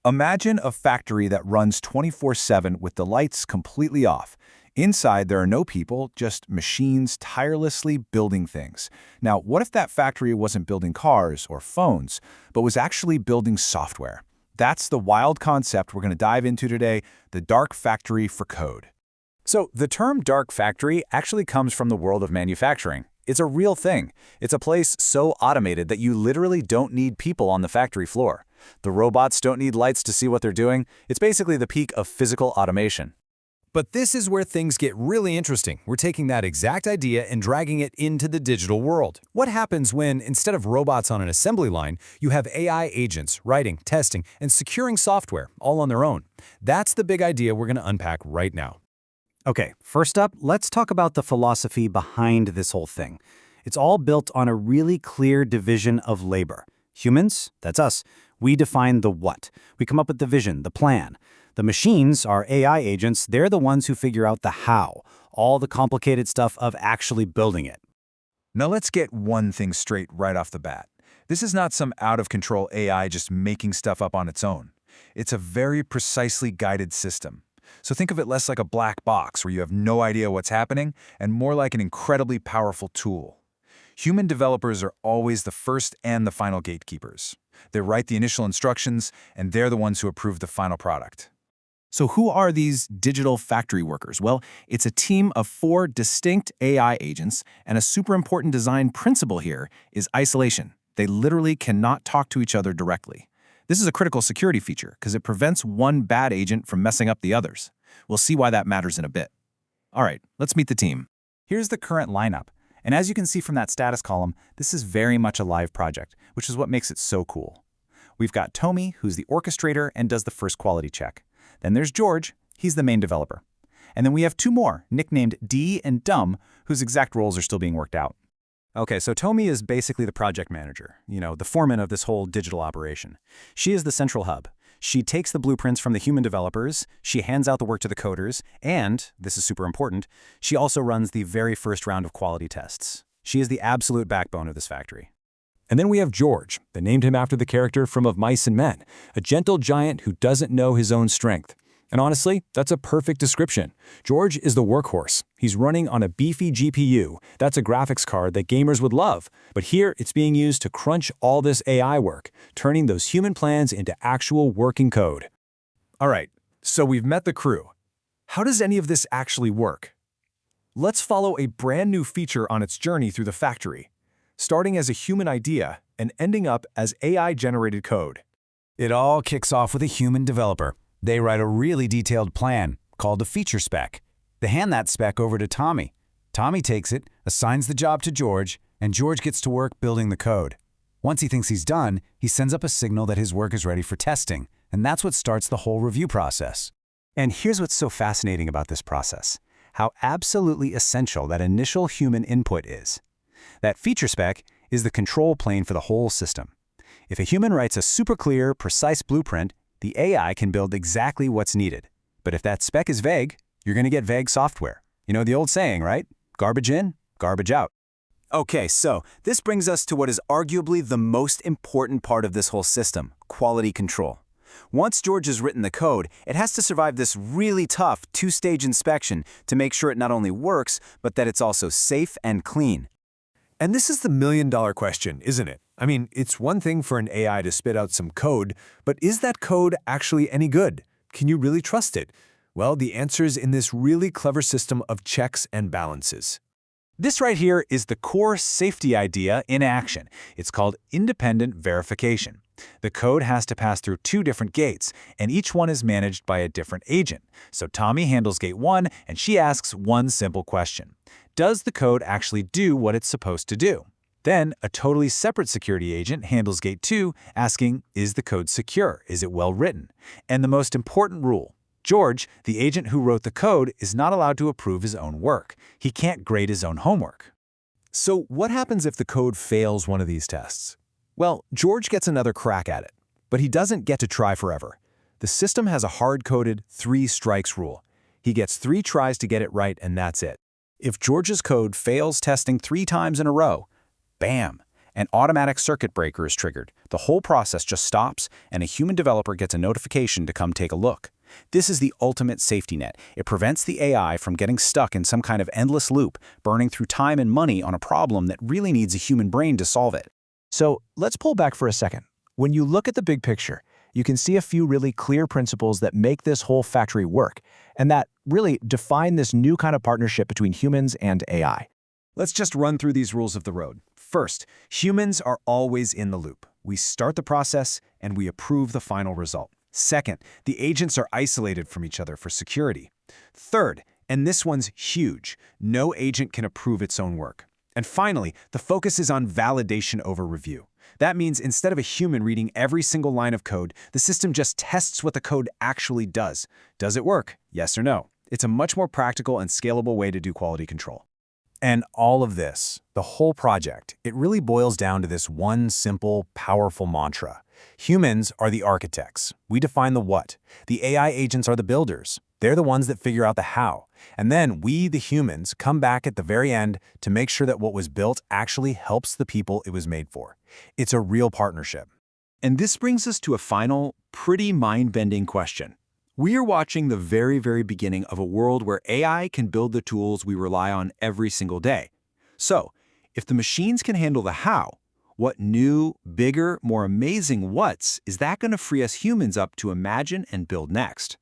Imagine a factory that runs 24/7 with the lights completely off. Inside, there are no people, just machines tirelessly building things. Now, what if that factory wasn't building cars or phones, but was actually building software? That's the wild concept we're going to dive into today, the dark factory for code. So, the term dark factory actually comes from the world of manufacturing. It's a real thing. It's a place so automated that you literally don't need people on the factory floor. The robots don't need lights to see what they're doing. It's basically the peak of physical automation. But this is where things get really interesting. We're taking that exact idea and dragging it into the digital world. What happens when, instead of robots on an assembly line, you have AI agents writing, testing, and securing software all on their own? That's the big idea we're going to unpack right now. Okay, first up, let's talk about the philosophy behind this whole thing. It's all built on a really clear division of labor. Humans, that's us, we define the what. We come up with the vision, the plan. The machines, our AI agents, they're the ones who figure out the how, all the complicated stuff of actually building it. Now let's get one thing straight right off the bat. This is not some out-of-control AI just making stuff up on its own. It's a very precisely guided system. So think of it less like a black box where you have no idea what's happening and more like an incredibly powerful tool. Human developers are always the first and the final gatekeepers. They write the initial instructions, and they're the ones who approve the final product. So who are these digital factory workers? Well, it's a team of 4 distinct AI agents, and a super important design principle here is isolation. They literally cannot talk to each other directly. This is a critical security feature because it prevents one bad agent from messing up the others. We'll see why that matters in a bit. All right, let's meet the team. Here's the current lineup. And as you can see from that status column, this is very much a live project, which is what makes it so cool. We've got Tommy, who's the orchestrator and does the first quality check. Then there's George, he's the main developer. And then we have 2 more, nicknamed D and Dumb, whose exact roles are still being worked out. Okay, so Tommy is basically the project manager, the foreman of this whole digital operation. She is the central hub. She takes the blueprints from the human developers, she hands out the work to the coders, and, this is super important, she also runs the very first round of quality tests. She is the absolute backbone of this factory. And then we have George. They named him after the character from Of Mice and Men, a gentle giant who doesn't know his own strength. And honestly, that's a perfect description. George is the workhorse. He's running on a beefy GPU. That's a graphics card that gamers would love. But here, it's being used to crunch all this AI work, turning those human plans into actual working code. All right, so we've met the crew. How does any of this actually work? Let's follow a brand new feature on its journey through the factory, starting as a human idea and ending up as AI-generated code. It all kicks off with a human developer. They write a really detailed plan, called a feature spec. They hand that spec over to Tommy. Tommy takes it, assigns the job to George, and George gets to work building the code. Once he thinks he's done, he sends up a signal that his work is ready for testing, and that's what starts the whole review process. And here's what's so fascinating about this process, how absolutely essential that initial human input is. That feature spec is the control plane for the whole system. If a human writes a super clear, precise blueprint, the AI can build exactly what's needed. But if that spec is vague, you're going to get vague software. You know the old saying, right? Garbage in, garbage out. Okay, so this brings us to what is arguably the most important part of this whole system, quality control. Once George has written the code, it has to survive this really tough 2-stage inspection to make sure it not only works, but that it's also safe and clean. And this is the million-dollar question, isn't it? I mean, it's one thing for an AI to spit out some code, but is that code actually any good? Can you really trust it? Well, the answer's in this really clever system of checks and balances. This right here is the core safety idea in action. It's called independent verification. The code has to pass through 2 different gates, and each one is managed by a different agent. So Tommy handles gate 1, and she asks one simple question. Does the code actually do what it's supposed to do? Then, a totally separate security agent handles gate 2, asking, is the code secure? Is it well written? And the most important rule, George, the agent who wrote the code, is not allowed to approve his own work. He can't grade his own homework. So what happens if the code fails one of these tests? Well, George gets another crack at it, but he doesn't get to try forever. The system has a hard-coded 3 strikes rule. He gets 3 tries to get it right, and that's it. If George's code fails testing 3 times in a row, bam, An automatic circuit breaker is triggered. The whole process just stops, and a human developer gets a notification to come take a look. This is the ultimate safety net. It prevents the AI from getting stuck in some kind of endless loop, burning through time and money on a problem that really needs a human brain to solve it. So let's pull back for a second. When you look at the big picture, you can see a few really clear principles that make this whole factory work, and that really define this new kind of partnership between humans and AI. Let's just run through these rules of the road. First, humans are always in the loop. We start the process and we approve the final result. Second, the agents are isolated from each other for security. Third, and this one's huge, no agent can approve its own work. And finally, the focus is on validation over review. That means instead of a human reading every single line of code, the system just tests what the code actually does. Does it work? Yes or no? It's a much more practical and scalable way to do quality control. And all of this, the whole project, it really boils down to this one simple, powerful mantra. Humans are the architects. We define the what. The AI agents are the builders. They're the ones that figure out the how. And then we, the humans, come back at the very end to make sure that what was built actually helps the people it was made for. It's a real partnership. And this brings us to a final, pretty mind-bending question. We are watching the very, very beginning of a world where AI can build the tools we rely on every single day. So, if the machines can handle the how, what new, bigger, more amazing whats is that going to free us humans up to imagine and build next?